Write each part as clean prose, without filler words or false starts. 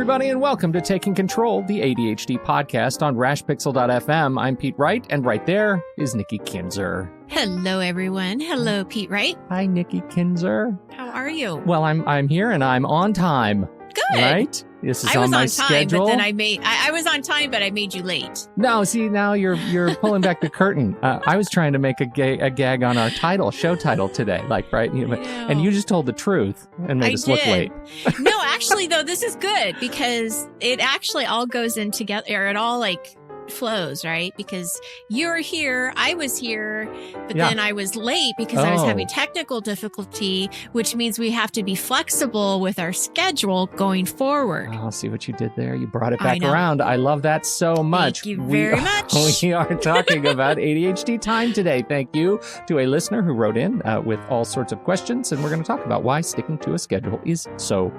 everybody, and welcome to Taking Control, the ADHD podcast on rashpixel.fm. I'm Pete Wright, and right there is Nikki Kinzer. Hello, everyone. Hello, Pete Wright. Hi, Nikki Kinzer. How are you? Well, I'm here, and I'm on time. Good. Right? This is I was on my on time, schedule. but then I was on time, but I made you late. No, see, now you're pulling back the curtain. I was trying to make a gag on our show title today, right? And you just told the truth and made us look late. No, actually, though, this is good because it actually all goes in together. It all flows, right? Because you're here, I was here, but then I was late because I was having technical difficulty, which means we have to be flexible with our schedule going forward. I'll see what you did there. You brought it back around. I love that so much. Thank you very much. We are talking about ADHD time today. Thank you to a listener who wrote in with all sorts of questions, and we're going to talk about why sticking to a schedule is so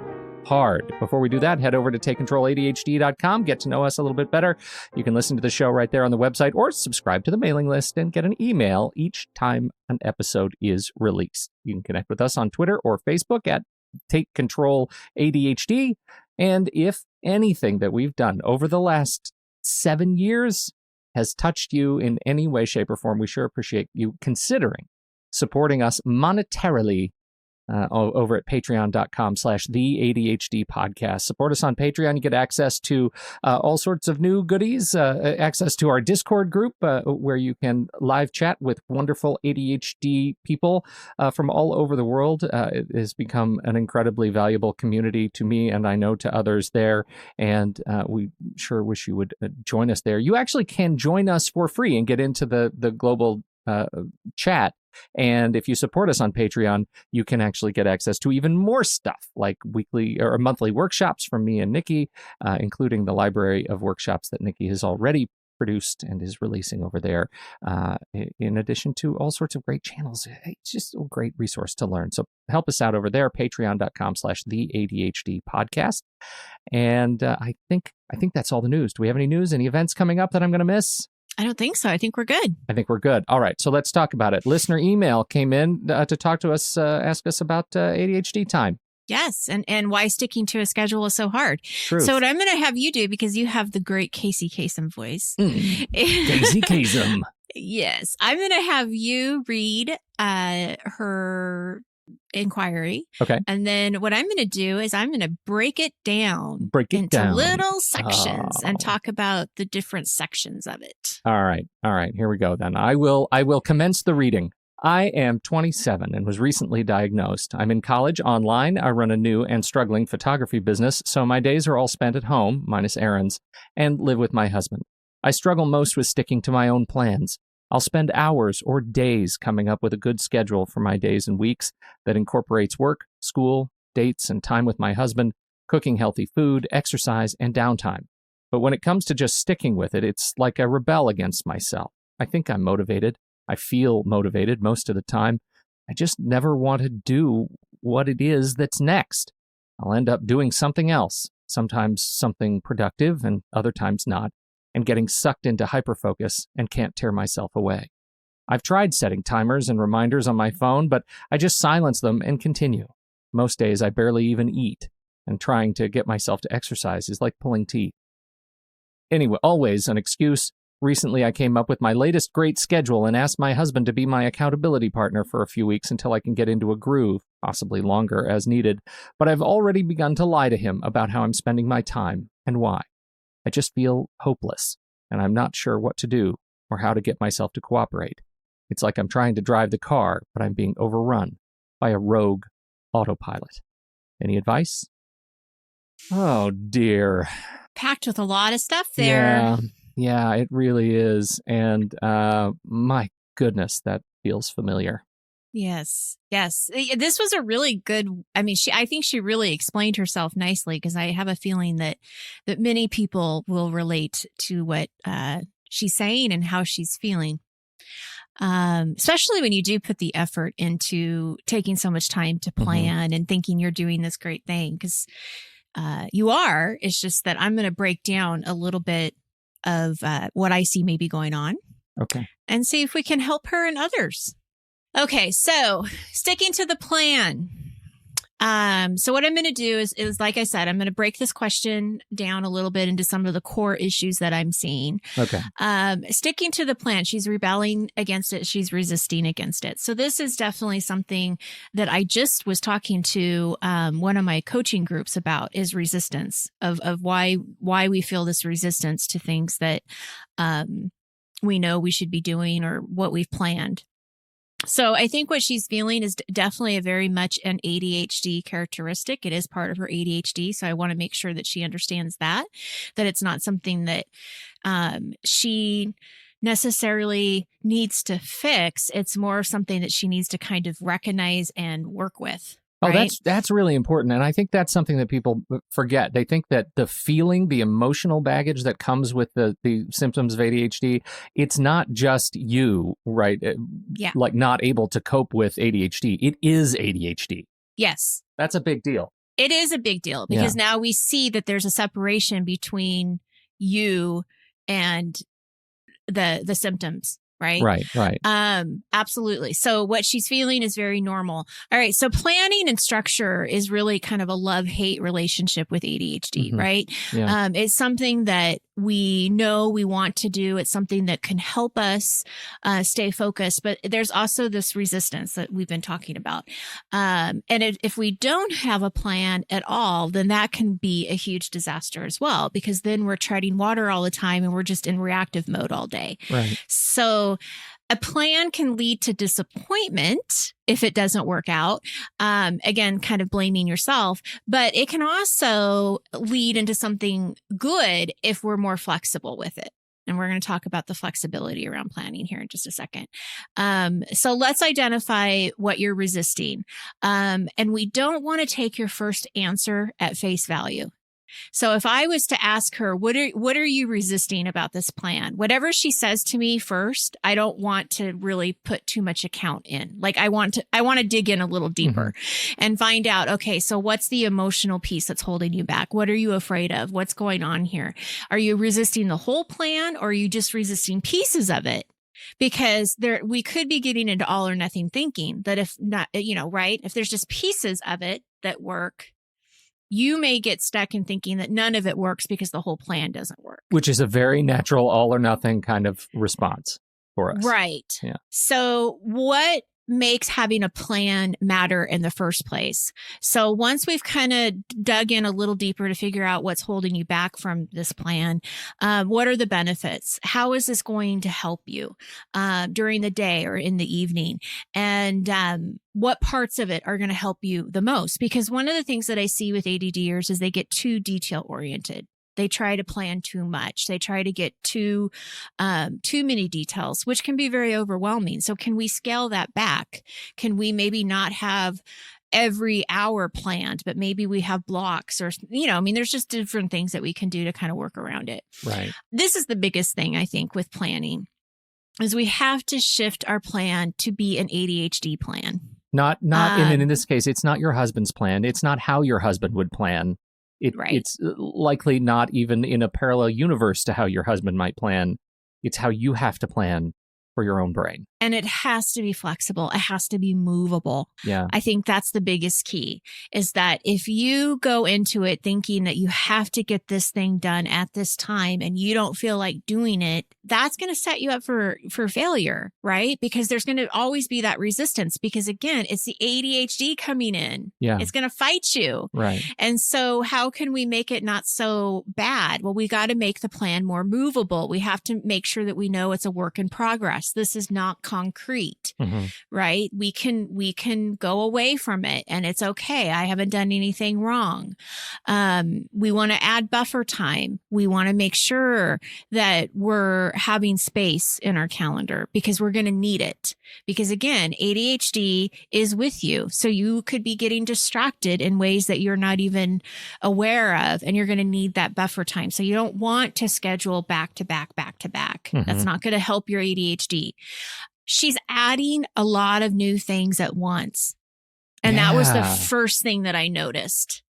hard. Before we do that, head over to takecontroladhd.com, get to know us a little bit better. You can listen to the show right there on the website or subscribe to the mailing list and get an email each time an episode is released. You can connect with us on Twitter or Facebook at Take Control ADHD. And if anything that we've done over the last 7 years has touched you in any way, shape, or form, we sure appreciate you considering supporting us monetarily over at patreon.com/the ADHD podcast. Support us on Patreon. You get access to all sorts of new goodies, access to our Discord group where you can live chat with wonderful ADHD people from all over the world. It has become an incredibly valuable community to me, and I know to others there, and we sure wish you would join us there. You actually can join us for free and get into the global chat. And if you support us on Patreon, you can actually get access to even more stuff like weekly or monthly workshops from me and Nikki, including the library of workshops that Nikki has already produced and is releasing over there, in addition to all sorts of great channels. It's just a great resource to learn. So help us out over there, patreon.com/the ADHD podcast. And I think that's all the news. Do we have any news, any events coming up that I'm going to miss? I don't think so. I think we're good. All right. So let's talk about it. Listener email came in to talk to us, ask us about ADHD time. Yes. And why sticking to a schedule is so hard. True. So what I'm going to have you do, because you have the great Casey Kasem voice. Casey Kasem. Yes. I'm going to have you read her inquiry. Okay. And then what I'm going to do is I'm going to break it down into little sections and talk about the different sections of it. All right. Here we go then. I will commence the reading. I am 27 and was recently diagnosed. I'm in college online. I run a new and struggling photography business, so my days are all spent at home, minus errands, and live with my husband. I struggle most with sticking to my own plans. I'll spend hours or days coming up with a good schedule for my days and weeks that incorporates work, school, dates, and time with my husband, cooking healthy food, exercise, and downtime. But when it comes to just sticking with it, it's like I rebel against myself. I think I'm motivated. I feel motivated most of the time. I just never want to do what it is that's next. I'll end up doing something else, sometimes something productive and other times not, and getting sucked into hyperfocus and can't tear myself away. I've tried setting timers and reminders on my phone, but I just silence them and continue. Most days I barely even eat, and trying to get myself to exercise is like pulling teeth. Anyway, always an excuse. Recently I came up with my latest great schedule and asked my husband to be my accountability partner for a few weeks until I can get into a groove, possibly longer as needed. But I've already begun to lie to him about how I'm spending my time and why. I just feel hopeless, and I'm not sure what to do or how to get myself to cooperate. It's like I'm trying to drive the car, but I'm being overrun by a rogue autopilot. Any advice? Oh, dear. Packed with a lot of stuff there. Yeah, it really is. And my goodness, that feels familiar. Yes. This was a really good, I think she really explained herself nicely, because I have a feeling that many people will relate to what she's saying and how she's feeling. Especially when you do put the effort into taking so much time to plan and thinking you're doing this great thing, because you are. It's just that I'm going to break down a little bit of what I see maybe going on. Okay. And see if we can help her and others. Okay, so sticking to the plan. So what I'm going to do is like I said, I'm going to break this question down a little bit into some of the core issues that I'm seeing. Okay. Sticking to the plan, she's rebelling against it. She's resisting against it. So this is definitely something that I just was talking to one of my coaching groups about, is resistance of why we feel this resistance to things that we know we should be doing or what we've planned. So I think what she's feeling is definitely a very much an ADHD characteristic. It is part of her ADHD. So I want to make sure that she understands that it's not something that she necessarily needs to fix. It's more something that she needs to kind of recognize and work with. Oh, right? that's really important. And I think that's something that people forget. They think that the feeling, the emotional baggage that comes with the symptoms of ADHD, it's not just you, right? Yeah. Like not able to cope with ADHD. It is ADHD. Yes. That's a big deal. It is a big deal because now we see that there's a separation between you and the symptoms. Right. Absolutely. So what she's feeling is very normal. All right. So planning and structure is really kind of a love-hate relationship with ADHD, right? Yeah. It's something that we know we want to do. It's something that can help us stay focused, but there's also this resistance that we've been talking about. And if we don't have a plan at all, then that can be a huge disaster as well, because then we're treading water all the time and we're just in reactive mode all day. Right. So a plan can lead to disappointment if it doesn't work out. Again, kind of blaming yourself, but it can also lead into something good if we're more flexible with it. And we're going to talk about the flexibility around planning here in just a second. So let's identify what you're resisting. And we don't want to take your first answer at face value. So if I was to ask her, what are you resisting about this plan? Whatever she says to me first, I don't want to really put too much account in. Like I want to dig in a little deeper and find out, okay, so what's the emotional piece that's holding you back? What are you afraid of? What's going on here? Are you resisting the whole plan, or are you just resisting pieces of it? Because we could be getting into all or nothing thinking that if not, right? If there's just pieces of it that work, you may get stuck in thinking that none of it works because the whole plan doesn't work. Which is a very natural all or nothing kind of response for us. Right. Yeah. So what makes having a plan matter in the first place? So once we've kind of dug in a little deeper to figure out what's holding you back from this plan, what are the benefits? How is this going to help you during the day or in the evening? And what parts of it are going to help you the most? Because one of the things that I see with ADDers is they get too detail oriented. They try to plan too much. They try to get too many details, which can be very overwhelming. So can we scale that back? Can we maybe not have every hour planned, but maybe we have blocks or, there's just different things that we can do to kind of work around it. Right. This is the biggest thing, I think, with planning, is we have to shift our plan to be an ADHD plan. Not in this case, it's not your husband's plan. It's not how your husband would plan. It's likely not even in a parallel universe to how your husband might plan. It's how you have to plan for your own brain. And it has to be flexible. It has to be movable. Yeah. I think that's the biggest key, is that if you go into it thinking that you have to get this thing done at this time and you don't feel like doing it, that's going to set you up for failure, right? Because there's going to always be that resistance, because again, it's the ADHD coming in. Yeah. It's going to fight you. Right. And so how can we make it not so bad? Well, we got to make the plan more movable. We have to make sure that we know it's a work in progress. This is not concrete, right? We can go away from it and it's okay. I haven't done anything wrong. We want to add buffer time. We want to make sure that we're having space in our calendar, because we're going to need it. Because again, ADHD is with you. So you could be getting distracted in ways that you're not even aware of, and you're going to need that buffer time. So you don't want to schedule back to back, back to back. That's not going to help your ADHD. She's adding a lot of new things at once. And that was the first thing that I noticed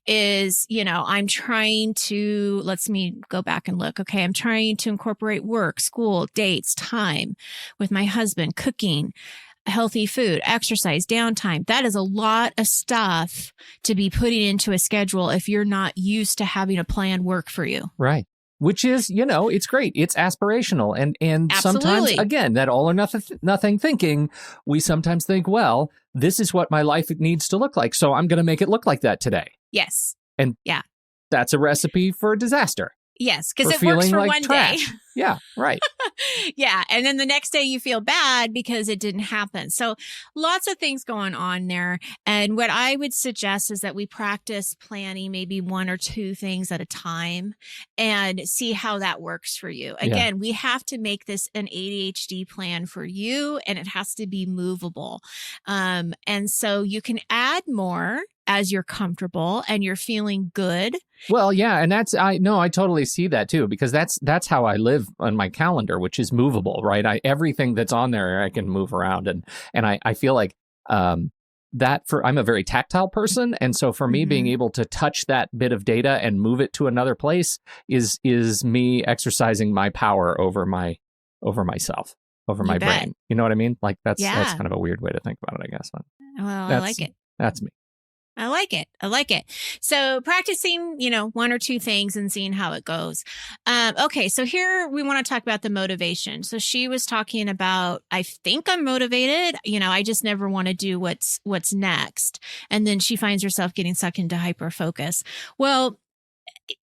is, I'm trying to, me go back and look. Okay. I'm trying to incorporate work, school, dates, time with my husband, cooking. healthy food, exercise, downtime. That is a lot of stuff to be putting into a schedule if you're not used to having a plan work for you. Right. Which is, it's great. It's aspirational. And sometimes, Absolutely. again, that all or nothing thinking, we sometimes think, well, this is what my life needs to look like. So I'm going to make it look like that today. Yes. And yeah, that's a recipe for disaster. Yes, because it works for one day. Yeah, right. Yeah. And then the next day you feel bad because it didn't happen. So lots of things going on there. And what I would suggest is that we practice planning maybe 1 or 2 things at a time and see how that works for you. Again, we have to make this an ADHD plan for you, and it has to be movable. And so you can add more as you're comfortable and you're feeling good. Well, yeah, and I totally see that too, because that's how I live on my calendar, which is movable, right? Everything that's on there I can move around, and I feel like I'm a very tactile person, and so for me being able to touch that bit of data and move it to another place is me exercising my power over myself, over my brain. You know what I mean? Like that's kind of a weird way to think about it, I guess. Well, I like it. That's me. I like it. So practicing, 1 or 2 things and seeing how it goes. Okay. So here we want to talk about the motivation. So she was talking about, I think I'm motivated. I just never want to do what's next. And then she finds herself getting sucked into hyper focus. Well,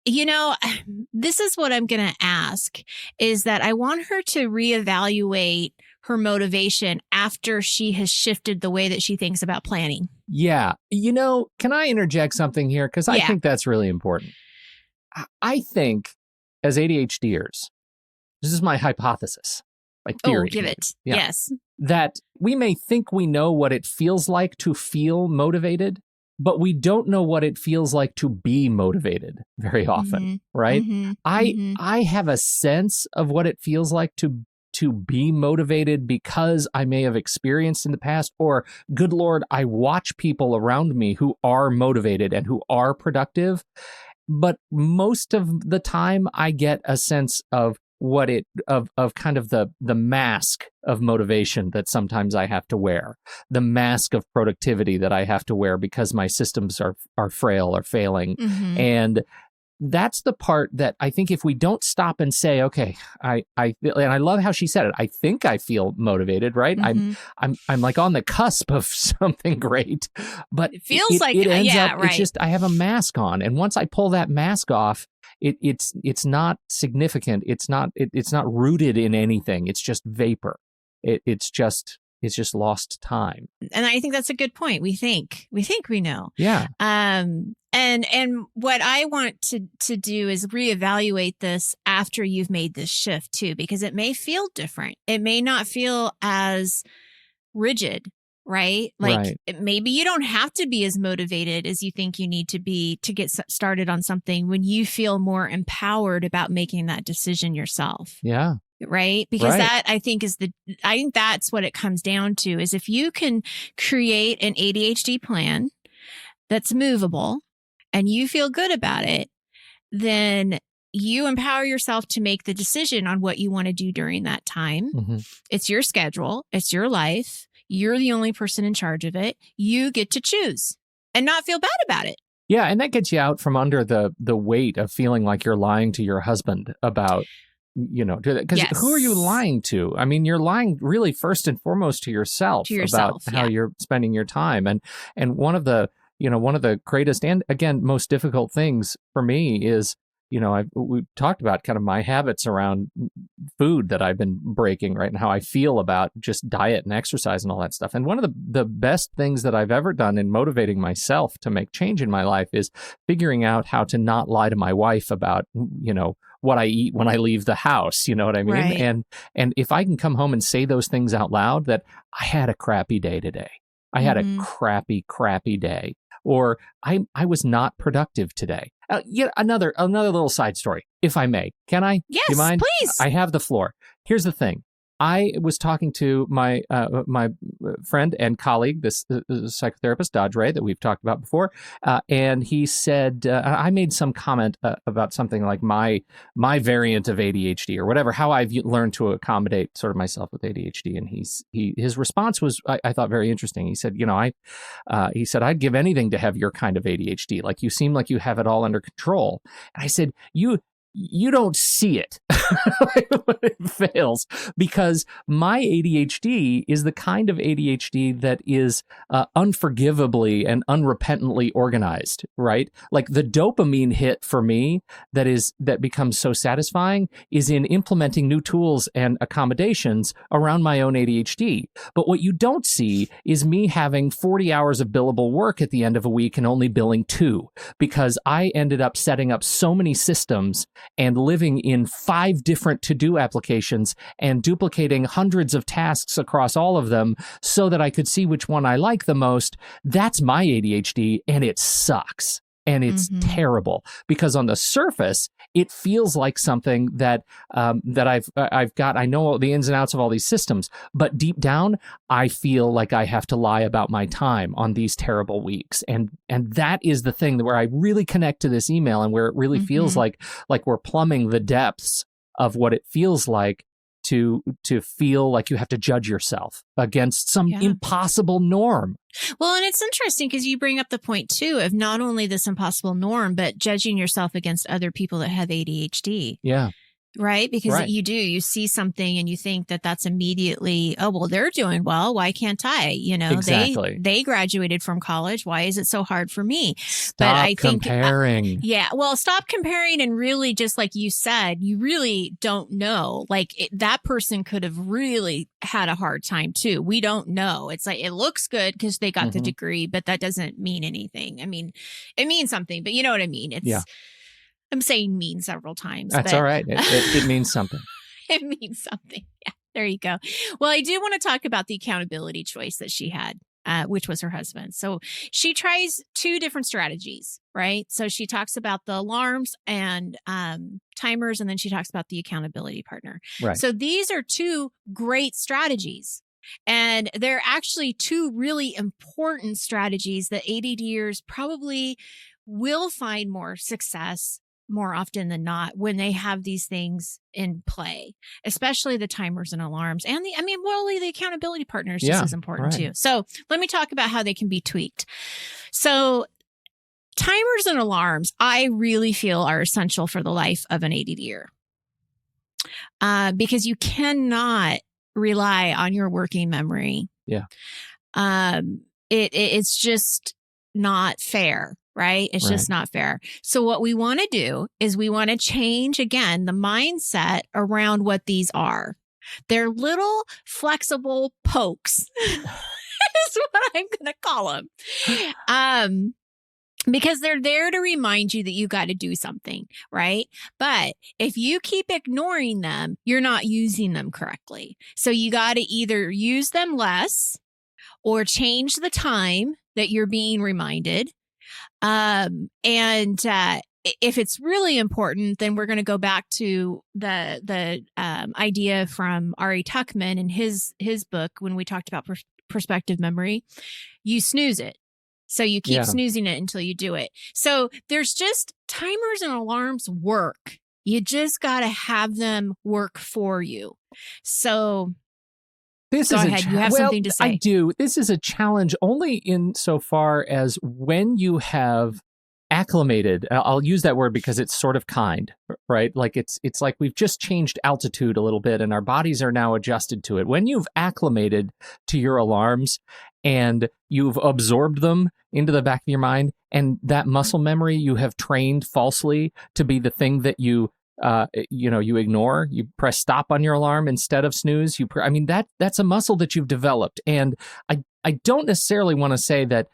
this is what I'm going to ask, is that I want her to reevaluate her motivation after she has shifted the way that she thinks about planning. Yeah. Can I interject something here? Because I think that's really important. I think as ADHDers, this is my hypothesis, my theory. Oh, give it. Yeah. Yes. That we may think we know what it feels like to feel motivated, but we don't know what it feels like to be motivated very often, right? I have a sense of what it feels like to be motivated because I may have experienced in the past, or good Lord, I watch people around me who are motivated and who are productive. But most of the time I get a sense of of kind of the mask of motivation that sometimes I have to wear, the mask of productivity that I have to wear because my systems are frail or failing. And that's the part that I think if we don't stop and say, okay, and I love how she said it. I think I feel motivated, right? I'm like on the cusp of something great, but it feels like it ends up, right. It's just, I have a mask on. And once I pull that mask off, it's not significant. It's not rooted in anything. It's just vapor. It's just lost time. And I think that's a good point. We think we know. Yeah. And what I want to do is reevaluate this after you've made this shift too, because it may feel different. It may not feel as rigid, right? Like maybe you don't have to be as motivated as you think you need to be to get started on something when you feel more empowered about making that decision yourself. Yeah. Right? Because that I think that's what it comes down to, is if you can create an ADHD plan that's movable and you feel good about it, then you empower yourself to make the decision on what you want to do during that time. It's your schedule. It's your life. You're the only person in charge of it. You get to choose and not feel bad about it. Yeah. And that gets you out from under the weight of feeling like you're lying to your husband about, because who are you lying to? I mean, you're lying really first and foremost to yourself about how you're spending your time. And one of the greatest and again, most difficult things for me is, we've talked about kind of my habits around food that I've been breaking, right? And how I feel about just diet and exercise and all that stuff. And one of the best things that I've ever done in motivating myself to make change in my life is figuring out how to not lie to my wife about, what I eat when I leave the house. You know what I mean? Right. And if I can come home and say those things out loud, that I had a crappy day today. I had a crappy day. Or I was not productive today. Another little side story, if I may. Can I? Yes, do you mind? please. I have the floor. Here's the thing. I was talking to my friend and colleague, this psychotherapist, Dodge Ray, that we've talked about before, and he said I made some comment about something like my variant of ADHD or whatever, how I've learned to accommodate sort of myself with ADHD, and his response was I thought very interesting. He said, he said, I'd give anything to have your kind of ADHD. Like, you seem like you have it all under control. And I said, you don't see it when it fails, because my ADHD is the kind of ADHD that is unforgivably and unrepentantly organized, right? Like, the dopamine hit for me that becomes so satisfying is in implementing new tools and accommodations around my own ADHD. But what you don't see is me having 40 hours of billable work at the end of a week and only billing 2, because I ended up setting up so many systems and living in 5 different to-do applications and duplicating hundreds of tasks across all of them so that I could see which one I like the most. That's my ADHD, and it sucks. And it's terrible, because on the surface, it feels like something that I've got. I know the ins and outs of all these systems, but deep down, I feel like I have to lie about my time on these terrible weeks. And that is the thing where I really connect to this email, and where it really feels like we're plumbing the depths of what it feels like to feel like you have to judge yourself against some impossible norm. Well, and it's interesting because you bring up the point, too, of not only this impossible norm, but judging yourself against other people that have ADHD. Yeah. Right? Because you see something and you think that that's immediately, oh, well, they're doing well. Why can't I? Exactly. They graduated from college. Why is it so hard for me? Stop comparing. Well, stop comparing. And really, just like you said, you really don't know. Like, that person could have really had a hard time too. We don't know. It's like, it looks good because they got the degree, but that doesn't mean anything. I mean, it means something, but you know what I mean? I'm saying mean several times. That's all right. It means something. It means something. Yeah, there you go. Well, I do want to talk about the accountability choice that she had, which was her husband. So she tries 2 different strategies, right? So she talks about the alarms and timers, and then she talks about the accountability partner. Right. So these are 2 great strategies. And they're actually 2 really important strategies that ADDers probably will find more success more often than not when they have these things in play, especially the timers and alarms. And the accountability partner is just as important too. So let me talk about how they can be tweaked. So timers and alarms, I really feel, are essential for the life of an ADDer. Because you cannot rely on your working memory. Yeah. It's just not fair. Right? It's just not fair. So what we want to do is we want to change, again, the mindset around what these are. They're little flexible pokes is what I'm going to call them. Because they're there to remind you that you got to do something, right? But if you keep ignoring them, you're not using them correctly. So you got to either use them less or change the time that you're being reminded. If it's really important, then we're going to go back to the idea from Ari Tuckman in his book when we talked about perspective memory. You snooze it. So you keep snoozing it until you do it. So there's just timers and alarms work. You just got to have them work for you. So go ahead. You have something to say. I do. This is a challenge only insofar as when you have acclimated, I'll use that word because it's sort of kind, right? Like it's like we've just changed altitude a little bit and our bodies are now adjusted to it. When you've acclimated to your alarms and you've absorbed them into the back of your mind, and that muscle memory you have trained falsely to be the thing that you ignore, you press stop on your alarm instead of snooze. That's a muscle that you've developed. And I don't necessarily want to say that,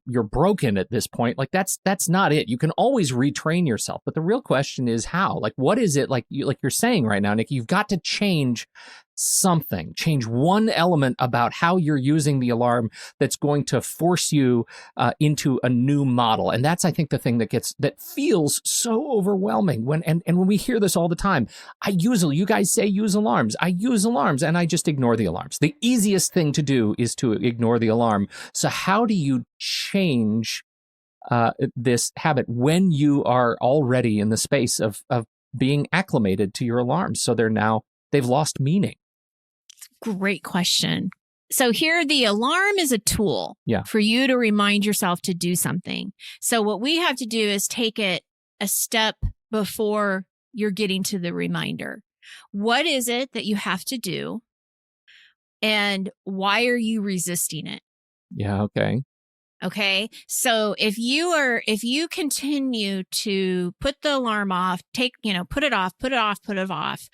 you're broken at this point. Like that's not it. You can always retrain yourself. But the real question is how. Like, what is it like you're saying right now, Nick? You've got to change something, change one element about how you're using the alarm that's going to force you into a new model. And that's, I think, the thing that feels so overwhelming when we hear this all the time. You guys say use alarms. I use alarms and I just ignore the alarms. The easiest thing to do is to ignore the alarm. So how do you change this habit when you are already in the space of being acclimated to your alarms? So they've lost meaning. Great question. So here, the alarm is a tool for you to remind yourself to do something. So what we have to do is take it a step before you're getting to the reminder. What is it that you have to do? And why are you resisting it? Yeah. Okay. Okay. So if you continue to put the alarm off, put it off,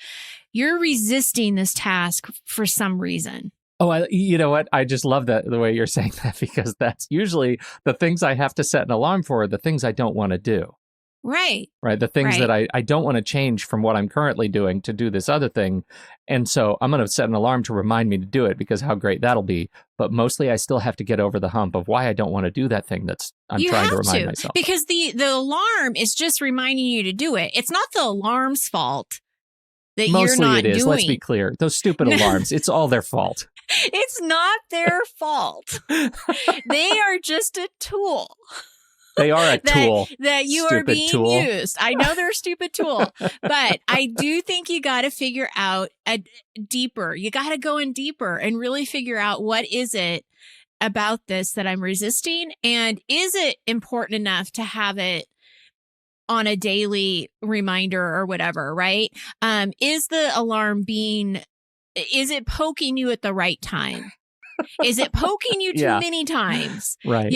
you're resisting this task for some reason. Oh, you know what? I just love the way you're saying that, because that's usually the things I have to set an alarm for, the things I don't want to do. Right. Right. The things that I don't want to change from what I'm currently doing to do this other thing. And so I'm going to set an alarm to remind me to do it, because how great that'll be. But mostly I still have to get over the hump of why I don't want to do that thing I'm trying to remind myself. Because the alarm is just reminding you to do it. It's not the alarm's fault that mostly you're not it is. doing. Let's be clear. Those stupid alarms, it's all their fault. It's not their fault. They are just a tool. They are a tool. That you are being used. I know they're a stupid tool, but I do think you got to figure out deeper. You got to go in deeper and really figure out, what is it about this that I'm resisting? And is it important enough to have it on a daily reminder or whatever, right? Is the alarm is it poking you at the right time? Is it poking you too many times? Right.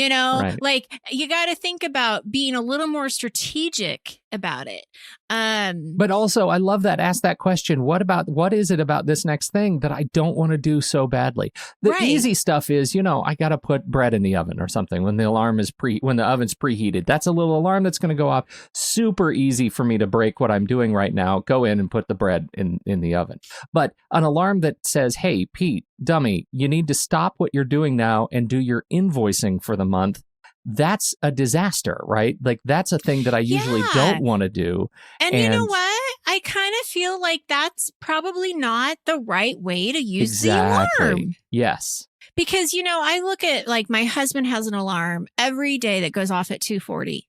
Like, you got to think about being a little more strategic about it. But also, I love that. Ask that question. What is it about this next thing that I don't want to do so badly? The easy stuff is, I got to put bread in the oven or something when the oven's preheated. That's a little alarm that's going to go off. Super easy for me to break what I'm doing right now. Go in and put the bread in the oven. But an alarm that says, hey, Pete, dummy, you need to stop what you're doing now and do your invoicing for the month. That's a disaster, right? Like, that's a thing that I usually don't want to do. And you know what? I kind of feel like that's probably not the right way to use the alarm. Yes. Because, I look at, like, my husband has an alarm every day that goes off at 2:40.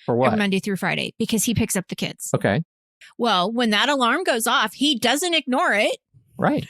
For what? Monday through Friday, because he picks up the kids. Okay. Well, when that alarm goes off, he doesn't ignore it. Right.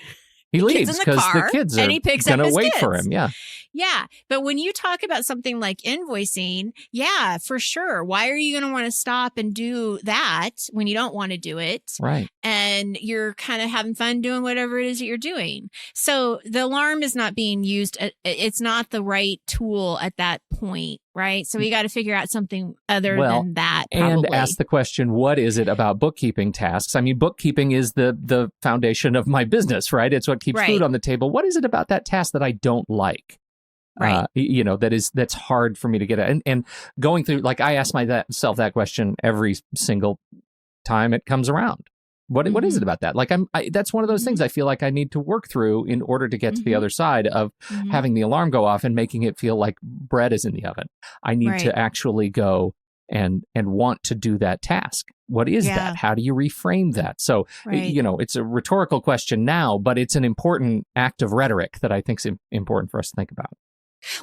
He leaves because the kids are going to wait for him. Yeah. Yeah. But when you talk about something like invoicing, yeah, for sure. Why are you going to want to stop and do that when you don't want to do it? Right. And you're kind of having fun doing whatever it is that you're doing. So the alarm is not being used. It's not the right tool at that point. Right. So we got to figure out something other than that. Probably. And ask the question, what is it about bookkeeping tasks? I mean, bookkeeping is the foundation of my business, right? It's what keeps food on the table. What is it about that task that I don't like? Right. That's hard for me to get at. And going through, like, I ask myself that question every single time it comes around. What is it about that? Like, that's one of those things I feel like I need to work through in order to get to the other side of having the alarm go off and making it feel like bread is in the oven. I need to actually go and want to do that task. What is that? How do you reframe that? So, it's a rhetorical question now, but it's an important act of rhetoric that I think is important for us to think about.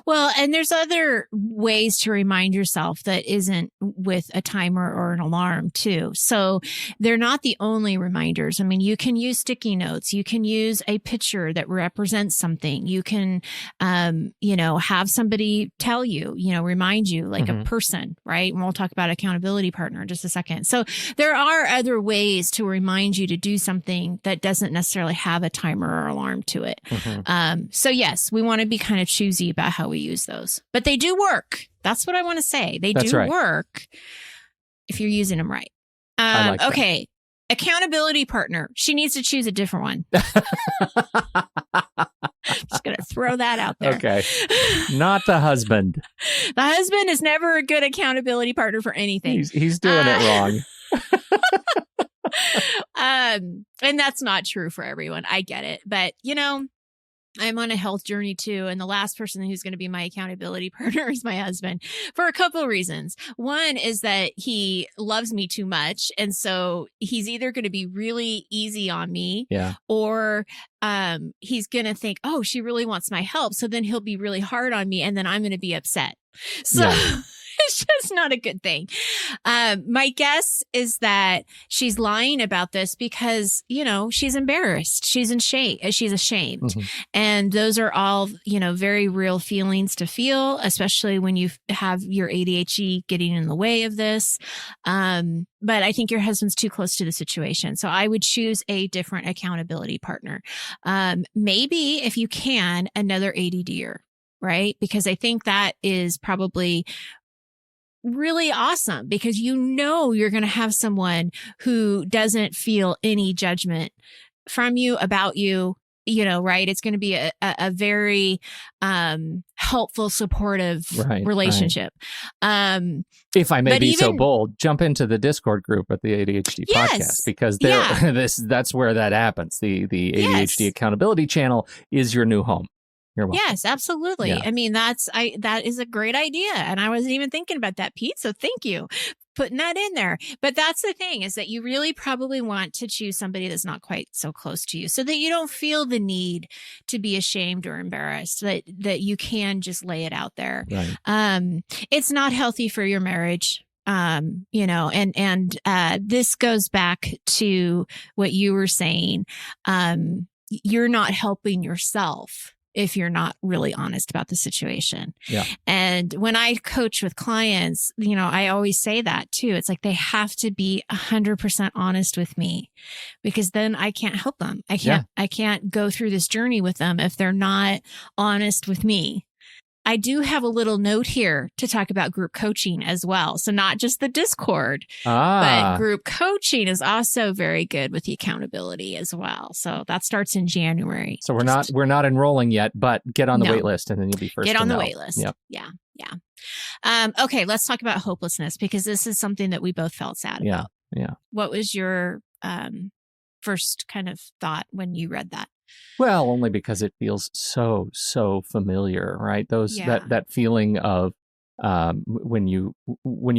Well, and there's other ways to remind yourself that isn't with a timer or an alarm too. So they're not the only reminders. I mean, you can use sticky notes. You can use a picture that represents something. You can, have somebody tell you, remind you, like a person, right? And we'll talk about accountability partner in just a second. So there are other ways to remind you to do something that doesn't necessarily have a timer or alarm to it. So yes, we want to be kind of choosy about how we use those, but they do work. That's what I want to say. They do work if you're using them right. Okay. Accountability partner. She needs to choose a different one. Just going to throw that out there. Okay. Not the husband. The husband is never a good accountability partner for anything. He's doing it wrong. And that's not true for everyone. I get it. But, I'm on a health journey too. And the last person who's going to be my accountability partner is my husband for a couple of reasons. One is that he loves me too much. And so he's either going to be really easy on me or he's going to think, oh, she really wants my help. So then he'll be really hard on me and then I'm going to be upset. So it's just not a good thing. My guess is that she's lying about this because, she's embarrassed. She's ashamed. Mm-hmm. And those are all, very real feelings to feel, especially when you have your ADHD getting in the way of this. But I think your husband's too close to the situation. So I would choose a different accountability partner. Maybe if you can, another ADDer, right? Because I think that is probably really awesome because you're going to have someone who doesn't feel any judgment from you, about you, right? It's going to be a very helpful, supportive relationship. Right. If I may be so bold, jump into the Discord group at the ADHD podcast because that's where that happens. The ADHD accountability channel is your new home. Yes, absolutely. Yeah. I mean, that is a great idea. And I wasn't even thinking about that, Pete. So thank you for putting that in there. But that's the thing is that you really probably want to choose somebody that's not quite so close to you so that you don't feel the need to be ashamed or embarrassed, that you can just lay it out there. Right. It's not healthy for your marriage. And this goes back to what you were saying. You're not helping yourself if you're not really honest about the situation. Yeah. And when I coach with clients, I always say that too. It's like they have to be 100% honest with me because then I can't help them. I can't go through this journey with them if they're not honest with me. I do have a little note here to talk about group coaching as well. So not just the Discord, but group coaching is also very good with the accountability as well. So that starts in January. So we're not enrolling yet, but get on the wait list and then you'll be first. Get on the wait list. Yep. Yeah. Okay, let's talk about hopelessness because this is something that we both felt sad about. Yeah. What was your first kind of thought when you read that? Well, only because it feels so familiar, right? That feeling of when you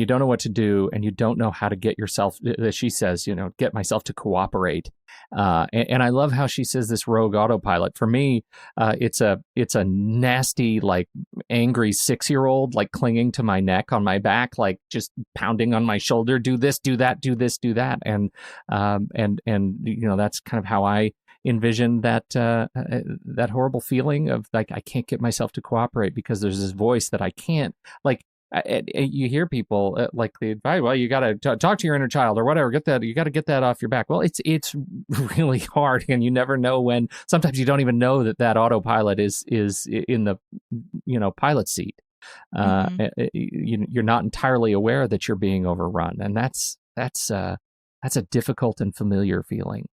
don't know what to do and you don't know how to get yourself, as she says, get myself to cooperate. And I love how she says this rogue autopilot. For me, it's a nasty, like angry 6-year-old, like clinging to my neck on my back, like just pounding on my shoulder. Do this, do that, do this, do that. And that's kind of how I envision that horrible feeling of like, I can't get myself to cooperate because there's this voice that I can't, like, you hear people like the advice, well, you got to talk to your inner child or whatever, you got to get that off your back. Well, it's really hard and you never know when, sometimes you don't even know that autopilot is in the, pilot seat. You're not entirely aware that you're being overrun. And that's a difficult and familiar feeling.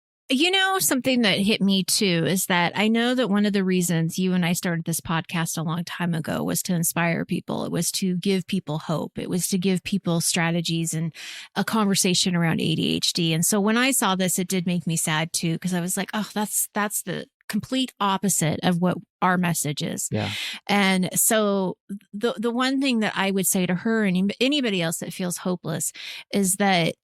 Something that hit me too is that I know that one of the reasons you and I started this podcast a long time ago was to inspire people. It was to give people hope. It was to give people strategies and a conversation around ADHD. And so when I saw this, it did make me sad too, because I was like, oh, that's the complete opposite of what our message is. Yeah. And so the one thing that I would say to her and anybody else that feels hopeless is that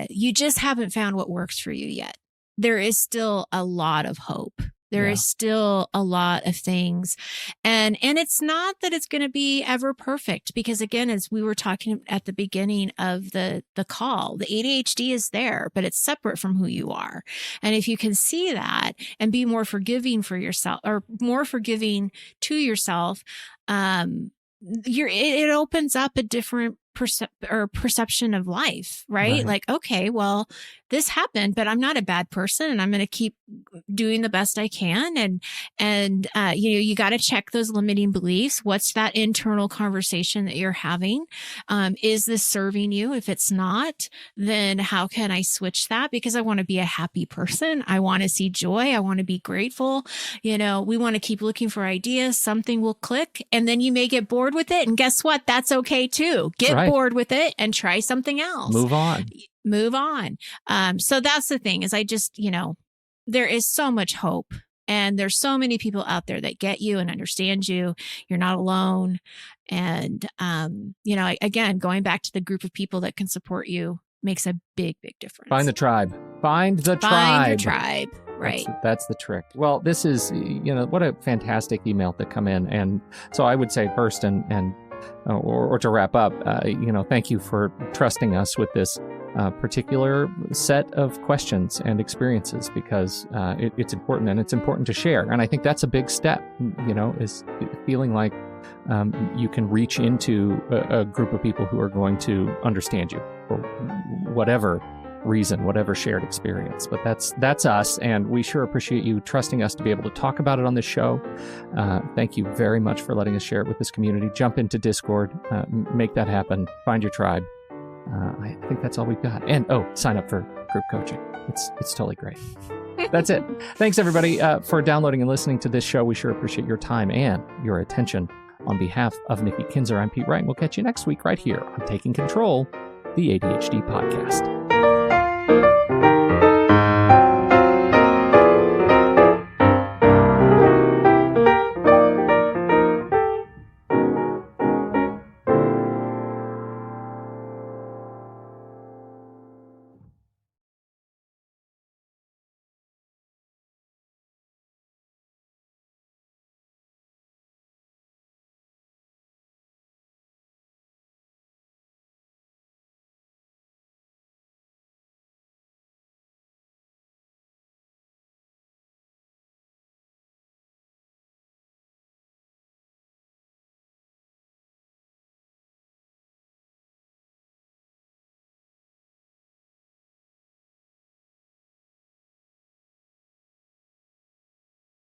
you just haven't found what works for you yet. There is still a lot of hope. There is still a lot of things. And it's not that it's going to be ever perfect because again, as we were talking at the beginning of the call, the ADHD is there, but it's separate from who you are. And if you can see that and be more forgiving for yourself or more forgiving to yourself, it opens up a different perception of life, right? Like, okay, well, this happened, but I'm not a bad person and I'm going to keep doing the best I can. And you got to check those limiting beliefs. What's that internal conversation that you're having? Is this serving you? If it's not, then how can I switch that? Because I want to be a happy person. I want to see joy. I want to be grateful. We want to keep looking for ideas. Something will click and then you may get bored with it. And guess what? That's okay too. Get bored with it and try something else. Move on. move on. So that's the thing is I just, there is so much hope. And there's so many people out there that get you and understand you. You're not alone. And, again, going back to the group of people that can support you makes a big, big difference. Find the tribe. Find the tribe. Right. That's the trick. Well, this is, what a fantastic email to come in. And so I would say first or to wrap up, thank you for trusting us with this particular set of questions and experiences because it's important and it's important to share. And I think that's a big step, is feeling like you can reach into a group of people who are going to understand you for whatever reason, whatever shared experience. But that's us, and we sure appreciate you trusting us to be able to talk about it on this show. Thank you very much for letting us share it with this community. Jump into Discord, make that happen, find your tribe. I think that's all we've got. And sign up for group coaching. It's totally great. That's it. Thanks everybody for downloading and listening to this show. We sure appreciate your time and your attention. On behalf of Nikki Kinzer, I'm Pete Wright. We'll catch you next week right here on Taking Control, the ADHD podcast.